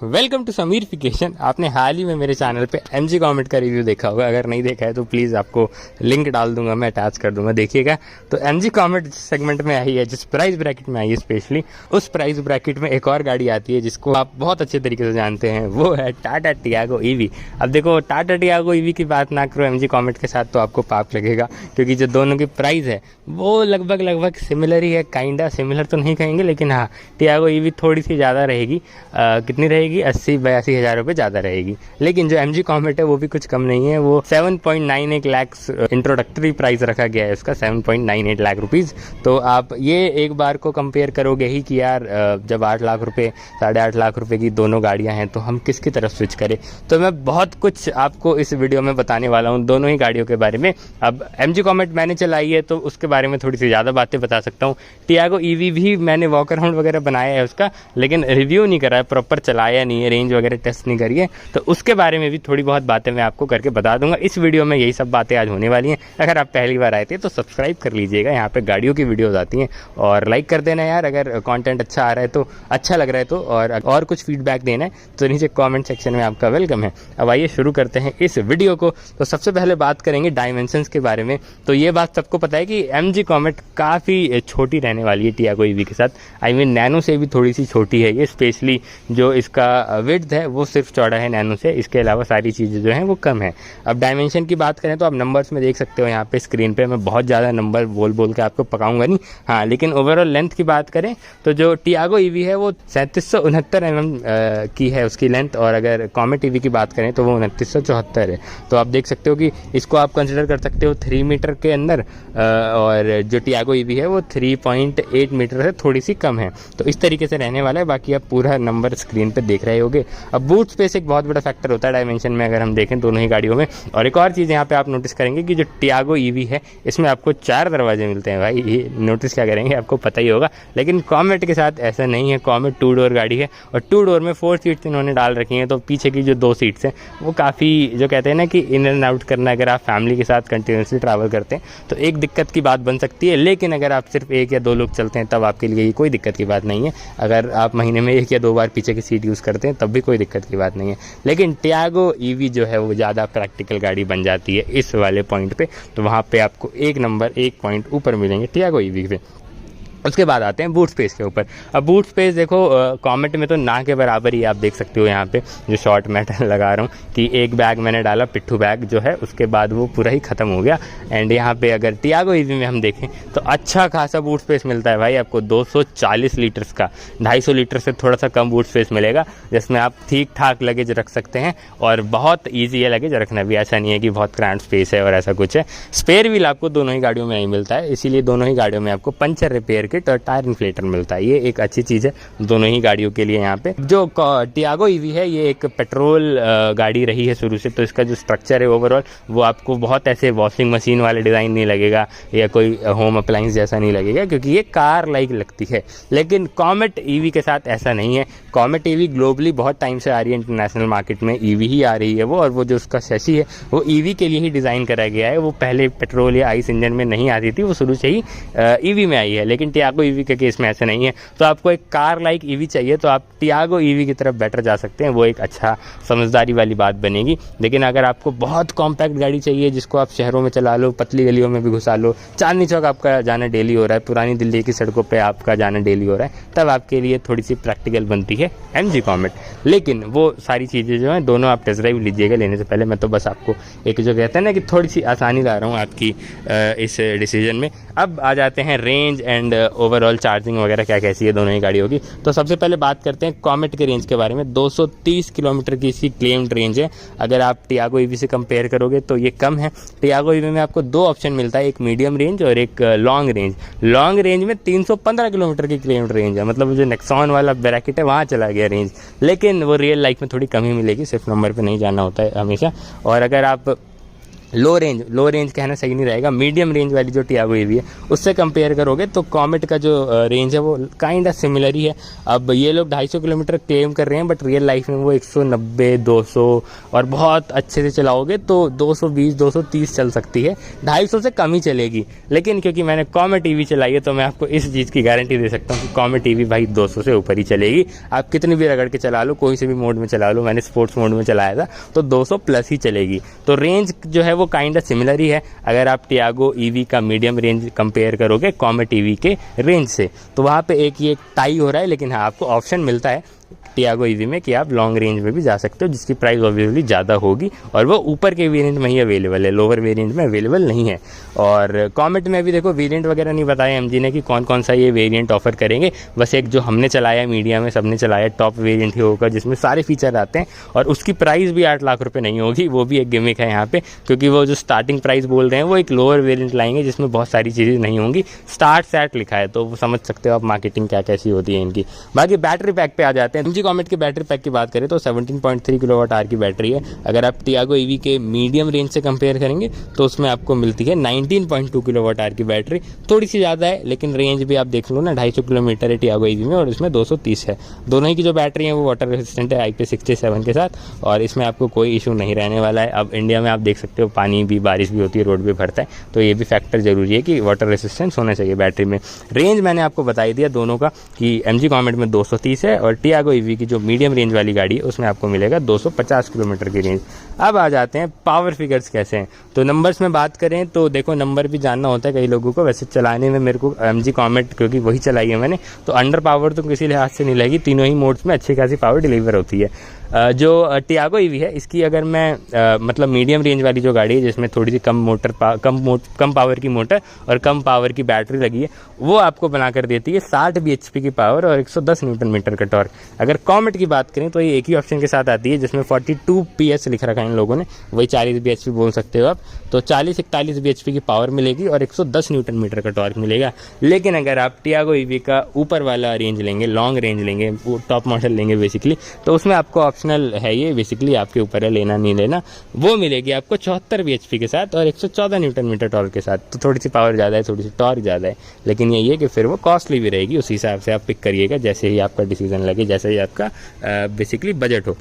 Welcome to समीरफिकेशन। आपने हाल ही में मेरे चैनल पे MG कॉमेट का रिव्यू देखा होगा। अगर नहीं देखा है तो प्लीज़ आपको लिंक डाल दूंगा, मैं अटैच कर दूंगा, देखिएगा। तो MG कॉमेट जिस सेगमेंट में आई है, जिस प्राइस ब्रैकेट में आई है स्पेशली, उस प्राइस ब्रैकेट में एक और गाड़ी आती है जिसको आप बहुत अच्छे तरीके से जानते हैं, वो है टाटा टियागो EV। अब देखो, टाटा टियागो EV की बात ना करो MG कॉमेट के साथ तो आपको पाप लगेगा, क्योंकि जो दोनों की प्राइस है वो लगभग सिमिलर ही है। काइंडा सिमिलर तो नहीं कहेंगे, लेकिन हाँ, टियागो EV थोड़ी सी ज़्यादा रहेगी। कितनी रहेगी? 80-82 हज़ार रुपये ज़्यादा रहेगी। लेकिन जो MG कॉमेट है वो भी कुछ कम नहीं है। वो 7.98 लाख इंट्रोडक्टरी प्राइस रखा गया है उसका, 7.98 लाख रुपीज़। तो आप ये एक बार को कंपेयर करोगे ही कि यार जब 8 लाख रुपये 8.5 लाख रुपए की दोनों गाड़ियां हैं तो हम किसकी तरफ स्विच करें। तो मैं बहुत कुछ आपको इस वीडियो में बताने वाला हूं दोनों ही गाड़ियों के बारे में। अब MG कॉमेट मैंने चलाई है तो उसके बारे में थोड़ी सी ज़्यादा बातें बता सकता हूँ। टियागो EV भी मैंने वॉक अराउंड वगैरह बनाया है उसका, लेकिन रिव्यू नहीं करा है, प्रॉपर चलाया नहीं है, रेंज वगैरह टेस्ट नहीं करी है। तो उसके बारे में भी थोड़ी बहुत बातें मैं आपको करके बता दूंगा इस वीडियो में। यही सब बातें आज होने वाली हैं। अगर आप पहली बार आए थे तो सब्सक्राइब कर लीजिएगा, यहाँ पे गाड़ियों की वीडियोस आती हैं, और लाइक कर देना यार अगर कंटेंट अच्छा आ रहा है तो, अच्छा लग रहा है तो। और कुछ फीडबैक देना है तो नीचे कमेंट सेक्शन में आपका वेलकम है। अब आइए शुरू करते हैं इस वीडियो को। तो सबसे पहले बात करेंगे डायमेंशंस के बारे में। तो ये बात सबको पता है कि MG कॉमेट काफ़ी छोटी रहने वाली है टियागो EV के साथ। आई मीन नैनो से भी थोड़ी सी छोटी है ये, स्पेशली जो इसका विड्थ है वो सिर्फ चौड़ा है नैनो से, इसके अलावा सारी चीज़ें जो हैं वो कम है। अब डायमेंशन की बात करें तो आप नंबर्स में देख सकते हो यहाँ पे स्क्रीन पे। मैं बहुत ज़्यादा नंबर बोल के आपको पकाऊंगा नहीं, हाँ, लेकिन ओवरऑल लेंथ की बात करें तो जो टियागो EV है वो 3769 mm की है उसकी लेंथ, और अगर कॉमेट EV की बात करें तो वो 2974 है। तो आप देख सकते हो कि इसको आप कंसिडर कर सकते हो 3 मीटर के अंदर, और जो टियागो EV है वो 3.8 मीटर से थोड़ी सी कम है। तो इस तरीके से रहने वाला है। बाकी आप पूरा नंबर स्क्रीन पे देख रहे होगे। अब बूट स्पेस एक बहुत बड़ा फैक्टर होता है डायमेंशन में अगर हम देखें दोनों ही गाड़ियों में। और एक और चीज़ यहाँ पे आप नोटिस करेंगे कि जो टियागो EV है इसमें आपको 4 दरवाजे मिलते हैं। भाई ये नोटिस क्या करेंगे, आपको पता ही होगा। लेकिन कॉमेट के साथ ऐसा नहीं है। कॉमेट 2 डोर गाड़ी है, और 2 डोर में 4 सीट्स इन्होंने डाल रखी हैं। तो पीछे की जो 2 सीट्स हैं वो काफ़ी, जो कहते हैं ना कि इन एंड आउट करना, अगर आप फैमिली के साथ कंटिन्यूसली ट्रैवल करते हैं तो एक दिक्कत की बात बन सकती है। लेकिन अगर आप सिर्फ 1 या 2 लोग चलते हैं तब आपके लिए ये कोई दिक्कत की बात नहीं है। अगर आप महीने में 1 या 2 बार पीछे की सीट यूज़ करते हैं तब भी कोई दिक्कत की बात नहीं है। लेकिन टियागो EV जो है वो ज़्यादा प्रैक्टिकल गाड़ी बन जाती है इस वाले पॉइंट पे। तो वहाँ पे आपको एक पॉइंट ऊपर मिलेंगे टियागो EV पे। उसके बाद आते हैं बूट स्पेस के ऊपर। अब बूट स्पेस देखो, कॉमेट में तो ना के बराबर ही आप देख सकते हो। यहाँ पे जो शॉर्ट मैट लगा रहा हूँ कि एक बैग मैंने डाला, पिट्ठू बैग जो है, उसके बाद वो पूरा ही ख़त्म हो गया। एंड यहाँ पे अगर टियागो EV में हम देखें तो अच्छा खासा बूट स्पेस मिलता है भाई आपको, 240 लीटर्स का। 250 लीटर से थोड़ा सा कम बूट स्पेस मिलेगा, जिसमें आप ठीक ठाक लगेज रख सकते हैं, और बहुत ईजी है लगेज रखना भी। ऐसा नहीं है कि बहुत क्रैम्प्ड स्पेस है और ऐसा कुछ है। स्पेयर व्हील आपको दोनों ही गाड़ियों में नहीं मिलता है, इसीलिए दोनों ही गाड़ियों में आपको पंचर रिपेयर किट और टायर इन्फ्लेटर मिलता है। ये एक अच्छी चीज़ है दोनों ही गाड़ियों के लिए। यहाँ पे जो टियागो EV है ये एक पेट्रोल गाड़ी रही है शुरू से, तो इसका जो स्ट्रक्चर है ओवरऑल वो आपको बहुत ऐसे वॉशिंग मशीन वाले डिज़ाइन नहीं लगेगा, या कोई होम अप्लायंस जैसा नहीं लगेगा, क्योंकि ये कार लाइक लगती है। लेकिन कॉमेट EV के साथ ऐसा नहीं है। कॉमेट EV ग्लोबली बहुत टाइम से आ रही है, इंटरनेशनल मार्केट में EV ही आ रही है वो, और वो जो उसका शैसी है वो EV के लिए ही डिज़ाइन करा गया है। वो पहले पेट्रोल या आइस इंजन में नहीं आती थी, वो शुरू से ही EV में आई है। लेकिन टियागो EV के केस में ऐसा नहीं है। तो आपको एक कार लाइक EV चाहिए तो आप टियागो EV की तरफ बेटर जा सकते हैं, वो एक अच्छा समझदारी वाली बात बनेगी। लेकिन अगर आपको बहुत कॉम्पैक्ट गाड़ी चाहिए जिसको आप शहरों में चला लो, पतली गलियों में भी घुसा लो, चांदनी चौक आपका जाना डेली हो रहा है, पुरानी दिल्ली की सड़कों पे आपका जाना डेली हो रहा है, तब आपके लिए थोड़ी सी प्रैक्टिकल बनती है MG कॉमेट। लेकिन वो सारी चीज़ें जो हैं दोनों आप टेस्ट ड्राइव लीजिएगा लेने से पहले। मैं तो बस आपको एक, जो कहते हैं ना कि थोड़ी सी आसानी ला रहा हूँ आपकी इस डिसीजन में। अब आ जाते हैं रेंज एंड ओवरऑल चार्जिंग वगैरह क्या कैसी है दोनों ही गाड़ियों की। तो सबसे पहले बात करते हैं कॉमेट के रेंज के बारे में। 230 किलोमीटर की इसकी क्लेम्ड रेंज है। अगर आप टियागो EV से कंपेयर करोगे तो ये कम है। टियागो EV में आपको 2 ऑप्शन मिलता है, एक मीडियम रेंज और एक लॉन्ग रेंज। लॉन्ग रेंज में 315 किलोमीटर की क्लेम्ड रेंज है, मतलब जो नेक्सॉन वाला ब्रैकेट है वहाँ चला गया रेंज। लेकिन वो रियल लाइफ में थोड़ी कम ही मिलेगी, सिर्फ नंबर पर नहीं जाना होता है हमेशा। और अगर आप लो रेंज कहना सही नहीं रहेगा, मीडियम रेंज वाली जो टियागो ईवी है उससे कंपेयर करोगे तो कॉमेट का जो रेंज है वो काइंड ऑफ सिमिलर ही है। अब ये लोग 250 किलोमीटर क्लेम कर रहे हैं, बट रियल लाइफ में वो 190 200 और बहुत अच्छे से चलाओगे तो 220 230 चल सकती है, 250 से कम ही चलेगी। लेकिन क्योंकि मैंने कॉमेट ईवी चलाई है तो मैं आपको इस चीज़ की गारंटी दे सकता हूँ कि कॉमेट ईवी भाई 200 से ऊपर ही चलेगी। आप कितनी भी रगड़ के चला लो, कोई से भी मोड में चला लो, मैंने स्पोर्ट्स मोड में चलाया था तो 200 प्लस ही चलेगी। तो रेंज जो है वो काइंड ऑफ सिमिलर ही है। अगर आप टियागो ईवी का मीडियम रेंज कंपेयर करोगे कॉमेट ईवी के रेंज से तो वहाँ पे एक ये टाई हो रहा है। लेकिन हाँ, आपको ऑप्शन मिलता है टियागो ईवी में कि आप लॉन्ग रेंज में भी जा सकते हो, जिसकी प्राइस ऑब्वियसली ज़्यादा होगी और वो ऊपर के वेरिएंट में ही अवेलेबल है, लोअर वेरिएंट में अवेलेबल नहीं है। और कॉमेट में भी देखो वेरिएंट वगैरह नहीं बताया एमजी ने कि कौन कौन सा ये वेरिएंट ऑफर करेंगे। बस एक जो हमने चलाया मीडिया में सबने चलाया टॉप वेरिएंट ही होगा जिसमें सारे फीचर आते हैं और उसकी प्राइस भी 8 लाख रुपये नहीं होगी। वो भी एक गिमिक है यहाँ पे, क्योंकि वो जो स्टार्टिंग प्राइस बोल रहे हैं वो एक लोअर वेरिएंट लाएंगे जिसमें बहुत सारी चीज़ें नहीं होंगी। स्टार्ट सैट लिखा है तो वो समझ सकते हो आप मार्केटिंग क्या कैसी होती है इनकी। बाकी बैटरी पैक पे आ जाते हैं। एमजी कॉमेट के बैटरी पैक की बात करें तो 17.3 किलोवाट आवर की बैटरी है। अगर आप टियागो ईवी के मीडियम रेंज से कंपेयर करेंगे तो उसमें आपको मिलती है 19.2 किलोवाट आवर की बैटरी। थोड़ी सी ज़्यादा है लेकिन रेंज भी आप देख लो ना, 250 किलोमीटर है टियागो ईवी में और इसमें 230 है। दोनों ही की जो बैटरी है वो वाटर रेसिस्टेंट है IP67 के साथ और इसमें आपको कोई इशू नहीं रहने वाला है। अब इंडिया में आप देख सकते हो पानी भी, बारिश भी होती है, रोड भी भरता है, तो ये भी फैक्टर जरूरी है कि वाटर रेसिस्टेंस होना चाहिए बैटरी में। रेंज मैंने आपको बताई दिया दोनों का कि एमजी कॉमेट में 230 है और टियागो ईवी की जो मीडियम रेंज वाली गाड़ी है उसमें आपको मिलेगा 250 किलोमीटर की रेंज। अब आ जाते हैं पावर फिगर्स कैसे हैं। तो नंबर्स में बात करें तो देखो नंबर भी जानना होता है कई लोगों को। वैसे चलाने में मेरे को एमजी कॉमेट क्योंकि वही चलाई है मैंने, तो अंडर पावर तो किसी लिहाज से नहीं लगी, तीनों ही मोड्स में अच्छी खासी पावर डिलीवर होती है। जो टियागो ईवी है इसकी अगर मैं मतलब मीडियम रेंज वाली जो गाड़ी है जिसमें थोड़ी सी कम पावर की मोटर और कम पावर की बैटरी लगी है, वो आपको बनाकर देती है 60 bhp की पावर और 110 न्यूटन मीटर का टॉर्क। अगर कॉमेट की बात करें तो ये एक ही ऑप्शन के साथ आती है जिसमें 42 PS लिख रखा है इन लोगों ने, वही 40 bhp बोल सकते हो आप। तो 40-41 bhp की पावर मिलेगी और 110 न्यूटन मीटर का टॉर्क मिलेगा। लेकिन अगर आप टियागो ईवी का ऊपर वाला रेंज लेंगे, लॉन्ग रेंज लेंगे, टॉप मॉडल लेंगे बेसिकली, तो उसमें आपको ऑप्शनल है, ये बेसिकली आपके ऊपर है लेना नहीं लेना, वो मिलेगी आपको 74 bhp के साथ और 114 न्यूटन मीटर टॉर्क के साथ। तो थोड़ी सी पावर ज़्यादा है, थोड़ी सी टॉर्क ज़्यादा है, लेकिन यही है कि फिर वो कॉस्टली भी रहेगी। उस हिसाब से आप पिक करिएगा जैसे ही आपका डिसीजन लगे, जैसे ही आपका बेसिकली बजट हो।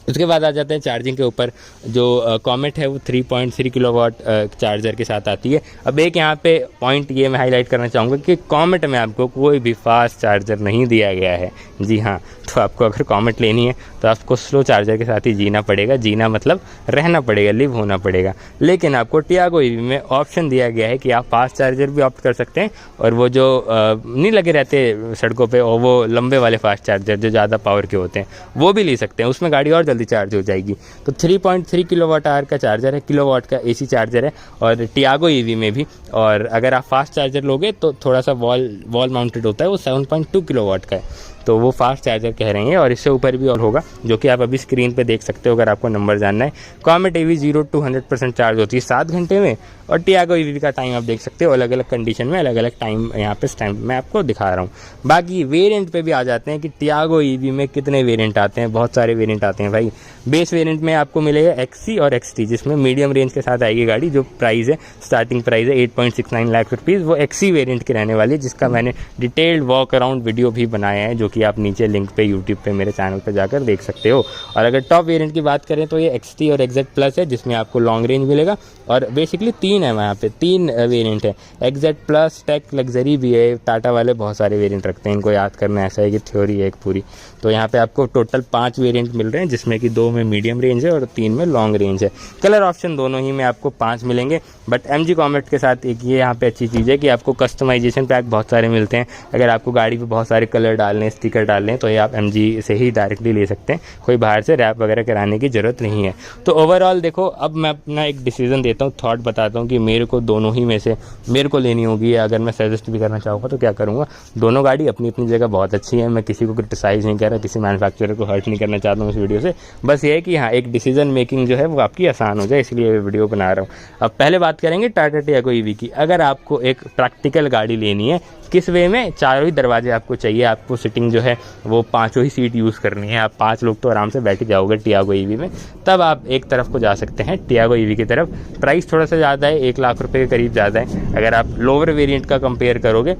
उसके बाद आ जाते हैं चार्जिंग के ऊपर। जो कॉमेट है वो 3.3 किलोवाट चार्जर के साथ आती है। अब एक यहाँ पे पॉइंट ये मैं हाईलाइट करना चाहूँगा कि कॉमेट में आपको कोई भी फास्ट चार्जर नहीं दिया गया है। जी हाँ, तो आपको अगर कॉमेट लेनी है तो आपको स्लो चार्जर के साथ ही जीना पड़ेगा। जीना मतलब रहना पड़ेगा, लिव होना पड़ेगा। लेकिन आपको टियागो ईवी में ऑप्शन दिया गया है कि आप फास्ट चार्जर भी ऑप्ट कर सकते हैं और वो जो नहीं लगे रहते सड़कों पर और वो लंबे वाले फास्ट चार्जर जो ज़्यादा पावर के होते हैं वो भी ले सकते हैं। उसमें गाड़ी और जल्दी चार्ज हो जाएगी। तो 3.3 किलोवाट आवर का चार्जर है, किलोवाट का AC चार्जर है और टियागो ईवी में भी। और अगर आप फास्ट चार्जर लोगे तो थोड़ा सा वॉल माउंटेड होता है, वो 7.2 किलोवाट का है, तो वो फास्ट चार्जर कह रहे हैं। और इससे ऊपर भी और होगा जो कि आप अभी स्क्रीन पे देख सकते हो अगर आपको नंबर जानना है। कॉमेट ईवी 0 to 100% चार्ज होती है 7 घंटे में और टियागो ईवी का टाइम आप देख सकते हो अलग अलग कंडीशन में, अलग अलग टाइम यहाँ पे स्टैम्प मैं आपको दिखा रहा हूँ। बाकी वेरिएंट पे भी आ जाते हैं कि टियागो ईवी में कितने वेरिएंट आते हैं। बहुत सारे वेरिएंट आते हैं भाई। बेस वेरिएंट में आपको मिलेगा XC और XT, जिसमें मीडियम रेंज के साथ आएगी गाड़ी। जो प्राइस है, स्टार्टिंग प्राइस है 8.69 लाख रुपीज़, वो XC वेरिएंट की रहने वाली है, जिसका मैंने डिटेल्ड वॉक अराउंड वीडियो भी बनाया है जो कि आप नीचे लिंक पे यूट्यूब पे मेरे चैनल पे जाकर देख सकते हो। और अगर टॉप वेरिएंट की बात करें तो ये XT और XZ प्लस है, जिसमें आपको लॉन्ग रेंज मिलेगा। और बेसिकली 3 है वहाँ पे, 3 वेरिएंट है। XZ प्लस, टेक, लग्जरी भी है। टाटा वाले बहुत सारे वेरिएंट रखते हैं, इनको याद करना ऐसा है कि थ्योरी है एक पूरी। तो यहाँ पे आपको टोटल 5 वेरिएंट मिल रहे हैं, जिसमें कि 2 में मीडियम रेंज है और 3 में लॉन्ग रेंज है। कलर ऑप्शन दोनों ही में आपको 5 मिलेंगे। बट एमजी कॉमेट के साथ एक ये यहाँ पे अच्छी चीज़ है कि आपको कस्टमाइजेशन पैक बहुत सारे मिलते हैं। अगर आपको गाड़ी पे बहुत सारे कलर डालने, स्टिकर डालने, तो ये आप एमजी से ही डायरेक्टली ले सकते हैं, कोई बाहर से रैप वगैरह कराने की ज़रूरत नहीं है। तो ओवरऑल देखो, अब मैं अपना एक डिसीजन देता हूँ, थॉट बताता हूँ कि मेरे को दोनों ही में से मेरे को लेनी होगी। अगर मैं सजेस्ट भी करना चाहूँगा तो क्या करूँगा। दोनों गाड़ी अपनी अपनी जगह बहुत अच्छी है। मैं किसी को क्रिटिसाइज़ नहीं कर रहा, किसी मैन्युफैक्चरर को हर्ट नहीं करना चाहता हूँ इस वीडियो से। बस ये है कि हाँ, एक डिसीजन मेकिंग जो है वो आपकी आसान हो जाए, इसलिए वीडियो बना रहा हूँ। अब पहले बात करेंगे टाटा टियागो ईवी की। अगर आपको एक प्रैक्टिकल गाड़ी लेनी है, किस वे में, चारों ही दरवाजे आपको चाहिए, आपको सिटिंग जो है वो 5 ही सीट यूज़ करनी है, आप 5 लोग तो आराम से बैठ जाओगे टियागो ईवी में, तब आप एक तरफ को जा सकते हैं टियागो ईवी की तरफ। प्राइस थोड़ा सा ज़्यादा है, 1 लाख रुपये के करीब ज़्यादा है अगर आप लोअर वेरिएंट का कंपेयर करोगे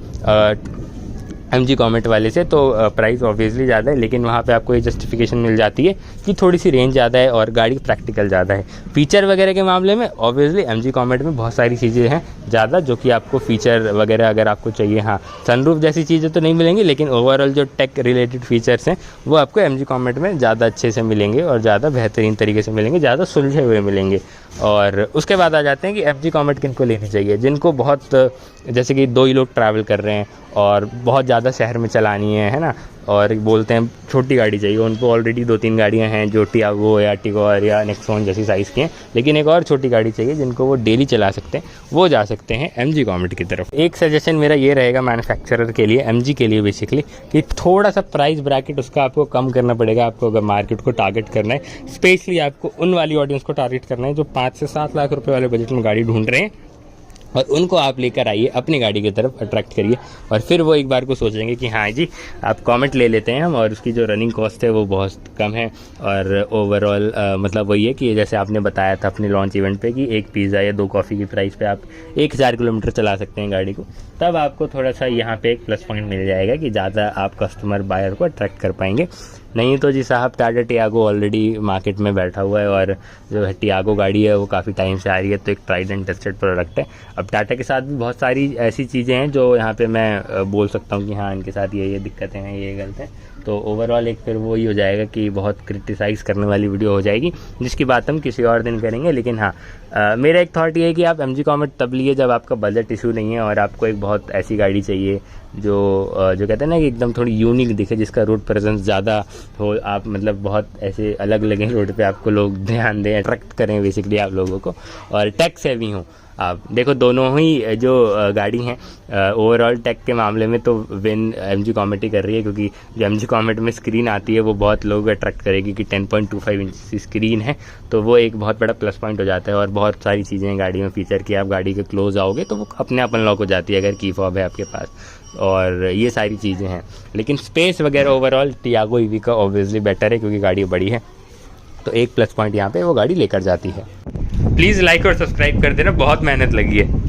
MG कॉमेट वाले से, तो प्राइस ऑब्वियसली ज़्यादा है, लेकिन वहाँ पे आपको ये जस्टिफिकेशन मिल जाती है कि थोड़ी सी रेंज ज़्यादा है और गाड़ी प्रैक्टिकल ज़्यादा है। फीचर वगैरह के मामले में ऑब्वियसली MG कॉमेट में बहुत सारी चीज़ें हैं ज़्यादा, जो कि आपको फीचर वगैरह अगर आपको चाहिए, हाँ सनरूफ जैसी चीज़ें तो नहीं मिलेंगी, लेकिन ओवरऑल जो टेक रिलेटेड फीचर्स हैं वो आपको MG कॉमेट में ज़्यादा अच्छे से मिलेंगे और ज़्यादा बेहतरीन तरीके से मिलेंगे, ज़्यादा सुलझे हुए मिलेंगे। और उसके बाद आ जाते हैं कि MG कॉमेट किनको लेनी चाहिए, जिनको बहुत, जैसे कि 2 ही लोग ट्रैवल कर रहे हैं और बहुत ज़्यादा शहर में चलानी है ना, और बोलते हैं छोटी गाड़ी चाहिए, उनको ऑलरेडी 2-3 गाड़ियां हैं जो टियागो या टिगोर या नेक्सॉन जैसी साइज़ की हैं, लेकिन एक और छोटी गाड़ी चाहिए जिनको वो डेली चला सकते हैं, वो जा सकते हैं MG कॉमेट की तरफ। एक सजेशन मेरा ये रहेगा मैन्युफैक्चरर के लिए, MG के लिए बेसिकली, कि थोड़ा सा प्राइस ब्रैकेट उसका आपको कम करना पड़ेगा आपको, अगर मार्केट को टारगेट करना है। स्पेशली आपको उन वाली ऑडियंस को टारगेट करना है जो 5 से 7 लाख रुपये वाले बजट में गाड़ी ढूंढ रहे हैं, और उनको आप लेकर आइए अपनी गाड़ी की तरफ, अट्रैक्ट करिए, और फिर वो एक बार को सोचेंगे कि हाँ जी आप कॉमेट ले लेते हैं हम, और उसकी जो रनिंग कॉस्ट है वो बहुत कम है, और ओवरऑल मतलब वही है कि जैसे आपने बताया था अपने लॉन्च इवेंट पे कि 1 पिज़्ज़ा या 2 कॉफ़ी की प्राइस पे आप 1000 किलोमीटर चला सकते हैं गाड़ी को, तब आपको थोड़ा सा यहाँ पे एक प्लस पॉइंट मिल जाएगा कि ज़्यादा आप कस्टमर बायर को अट्रैक्ट कर पाएंगे। नहीं तो जी साहब, टाटा टियागो ऑलरेडी मार्केट में बैठा हुआ है, और जो है टियागो गाड़ी है वो काफ़ी टाइम से आ रही है, तो एक ट्राइड एंड टेस्टेड प्रोडक्ट है। अब टाटा के साथ भी बहुत सारी ऐसी चीज़ें हैं जो यहाँ पे मैं बोल सकता हूँ कि हाँ इनके साथ ये दिक्कतें हैं, ये गलत है, तो ओवरऑल एक फिर वो ही हो जाएगा कि बहुत क्रिटिसाइज़ करने वाली वीडियो हो जाएगी, जिसकी बात हम किसी और दिन करेंगे। लेकिन हाँ मेरा एक थॉट ये है कि आप MG कॉमेट तब लिए जब आपका बजट इशू नहीं है और आपको एक बहुत ऐसी गाड़ी चाहिए जो कहते हैं ना कि एकदम थोड़ी यूनिक दिखे, जिसका रोड प्रेजेंस ज़्यादा हो, आप मतलब बहुत ऐसे अलग लगे रोड पे, आपको लोग ध्यान दें, अट्रैक्ट करें बेसिकली आप लोगों को, और टेक सेवी हों। आप देखो दोनों ही जो गाड़ी हैं ओवरऑल टेक के मामले में तो विन MG कॉमेट ही कर रही है, क्योंकि जो MG कॉमेट में स्क्रीन आती है वो बहुत लोग अट्रैक्ट करेगी कि 10.25 इंच की स्क्रीन है, तो वो एक बहुत बड़ा प्लस पॉइंट हो जाता है। और बहुत सारी चीज़ें हैं गाड़ी में फीचर की, आप गाड़ी के क्लोज आओगे तो वो अपने आप अनलॉक हो जाती है अगर की फॉब है आपके पास, और ये सारी चीज़ें हैं। लेकिन स्पेस वगैरह ओवरऑल टियागो EV का ऑब्वियसली बेटर है, क्योंकि गाड़ी बड़ी है, तो एक प्लस पॉइंट यहाँ पे वो गाड़ी लेकर जाती है। प्लीज़ लाइक और सब्सक्राइब कर देना, बहुत मेहनत लगी है।